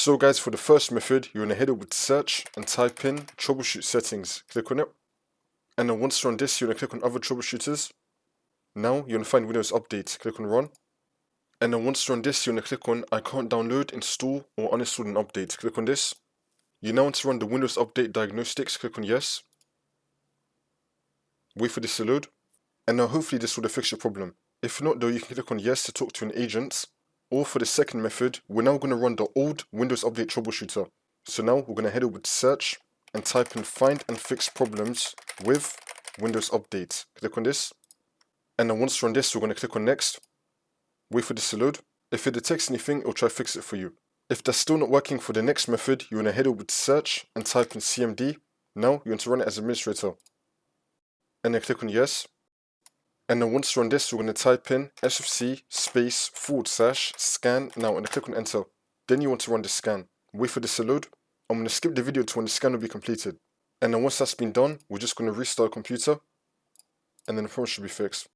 So guys, for the first method, you're going to head over to search and type in troubleshoot settings. Click on it. And then once you're on this, you're going to click on other troubleshooters. Now you're going to find Windows Update. Click on run. And then once you're on this, you're going to click on I can't download, install, or uninstall an update. Click on this. You now want to run the Windows Update diagnostics. Click on yes. Wait for this to load. And now hopefully this will fix your problem. If not though, you can click on yes to talk to an agent. Or for the second method, we're now going to run the old Windows Update troubleshooter. So now we're going to head over to search and type in find and fix problems with Windows Update. Click on this. And then once you're on this, we're going to click on next. Wait for this to load. If it detects anything, it'll try to fix it for you. If that's still not working for the next method, you're going to head over to search and type in CMD. Now you're going to run it as administrator. And then click on yes. And then once you're on this, we're going to type in svc /scan now and click on enter. Then you want to run the scan. Wait for this to load. I'm going to skip the video to when the scan will be completed. And then once that's been done, we're just going to restart the computer. And then the problem should be fixed.